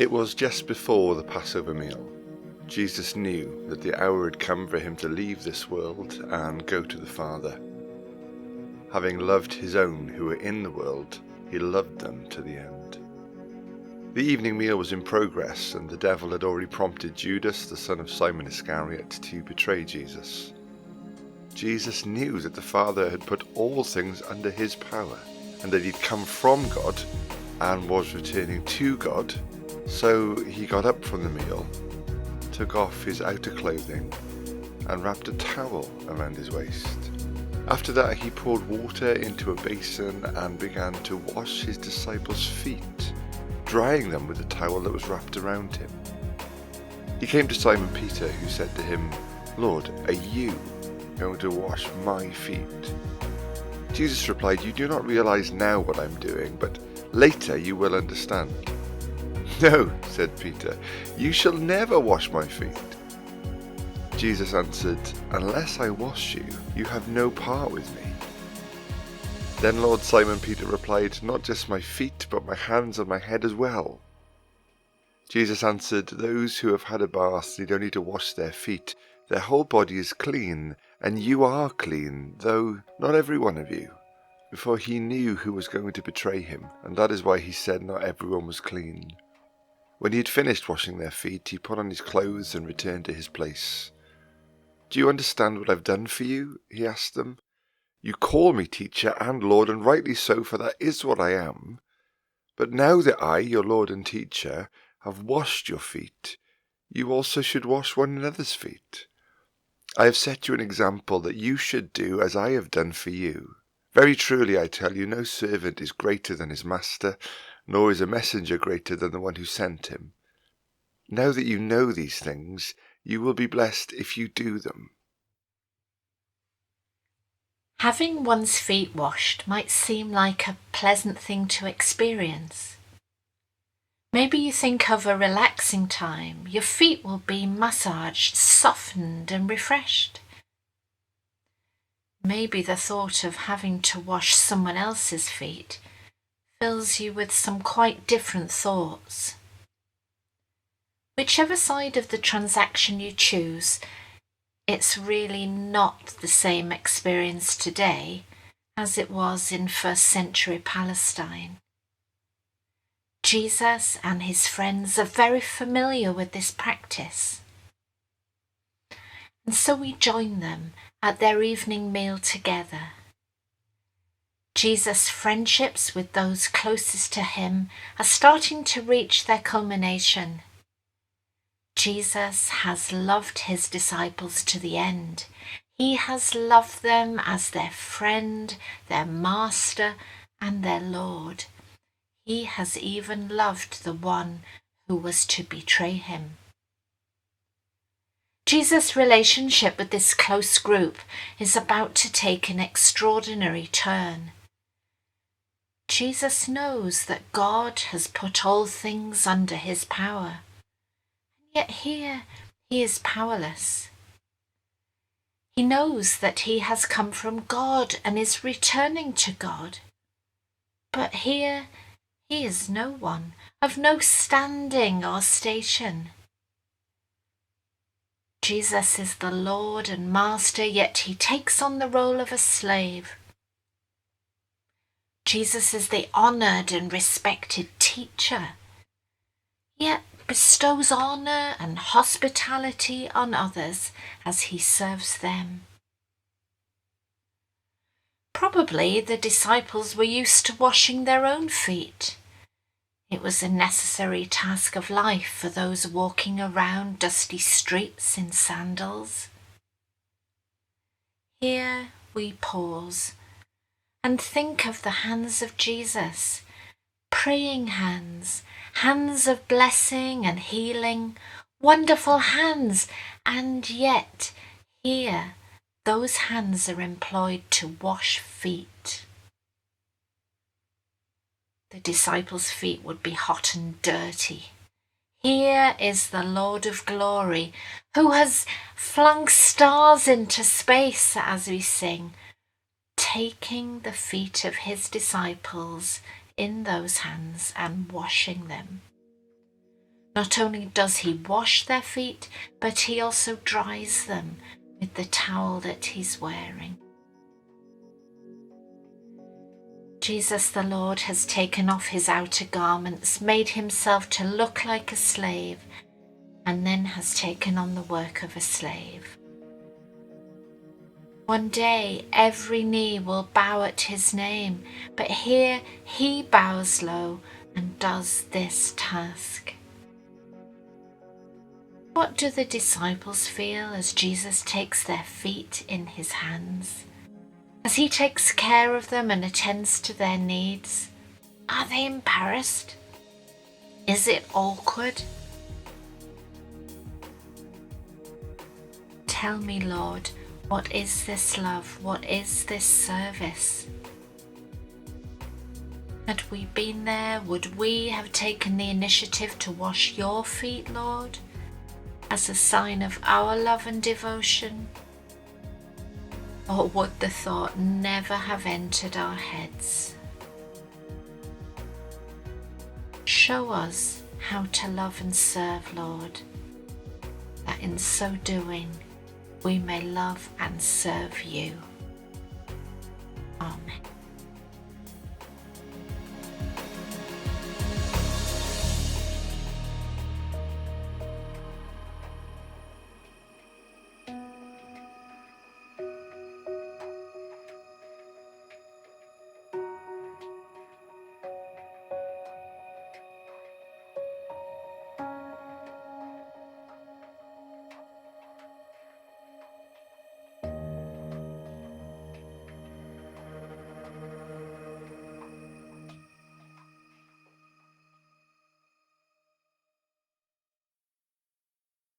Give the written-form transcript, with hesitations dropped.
It was just before the Passover meal. Jesus knew that the hour had come for him to leave this world and go to the Father. Having loved his own who were in the world, he loved them to the end. The evening meal was in progress, and the devil had already prompted Judas, the son of Simon Iscariot, to betray Jesus. Jesus knew that the Father had put all things under his power, and that he'd come from God and was returning to God. So he got up from the meal, took off his outer clothing, and wrapped a towel around his waist. After that, he poured water into a basin and began to wash his disciples' feet, drying them with the towel that was wrapped around him. He came to Simon Peter, who said to him, "Lord, are you going to wash my feet?" Jesus replied, "You do not realize now what I'm doing, but later you will understand." "No," said Peter, "you shall never wash my feet." Jesus answered, "Unless I wash you, you have no part with me." Then Lord Simon Peter replied, "Not just my feet, but my hands and my head as well." Jesus answered, "Those who have had a bath need only to wash their feet. Their whole body is clean, and you are clean, though not every one of you." For he knew who was going to betray him, and that is why he said not everyone was clean. When he had finished washing their feet, he put on his clothes and returned to his place. "Do you understand what I've done for you?" he asked them. "You call me teacher and Lord, and rightly so, for that is what I am. But now that I, your Lord and teacher, have washed your feet, you also should wash one another's feet. I have set you an example that you should do as I have done for you. Very truly I tell you, no servant is greater than his master, nor is a messenger greater than the one who sent him. Now that you know these things, you will be blessed if you do them." Having one's feet washed might seem like a pleasant thing to experience. Maybe you think of a relaxing time. Your feet will be massaged, softened, and refreshed. Maybe the thought of having to wash someone else's feet fills you with some quite different thoughts. Whichever side of the transaction you choose, it's really not the same experience today as it was in first century Palestine. Jesus and his friends are very familiar with this practice. And so we join them at their evening meal together. Jesus' friendships with those closest to him are starting to reach their culmination. Jesus has loved his disciples to the end. He has loved them as their friend, their master, and their Lord. He has even loved the one who was to betray him. Jesus' relationship with this close group is about to take an extraordinary turn. Jesus knows that God has put all things under his power. Yet here he is powerless. He knows that he has come from God and is returning to God. But here he is no one, of no standing or station. Jesus is the Lord and Master, yet he takes on the role of a slave. Jesus is the honoured and respected teacher, yet bestows honour and hospitality on others as he serves them. Probably the disciples were used to washing their own feet. It was a necessary task of life for those walking around dusty streets in sandals. Here we pause and think of the hands of Jesus, praying hands, hands of blessing and healing, wonderful hands, and yet here those hands are employed to wash feet. The disciples' feet would be hot and dirty. Here is the Lord of glory, who has flung stars into space, as we sing, taking the feet of his disciples in those hands and washing them. Not only does he wash their feet, but he also dries them with the towel that he's wearing. Jesus the Lord has taken off his outer garments, made himself to look like a slave, and then has taken on the work of a slave. One day every knee will bow at his name, but here he bows low and does this task. What do the disciples feel as Jesus takes their feet in his hands? As he takes care of them and attends to their needs? Are they embarrassed? Is it awkward? Tell me, Lord, what is this love? What is this service? Had we been there, would we have taken the initiative to wash your feet, Lord, as a sign of our love and devotion? Or would the thought never have entered our heads? Show us how to love and serve, Lord, that in so doing we may love and serve you. Amen.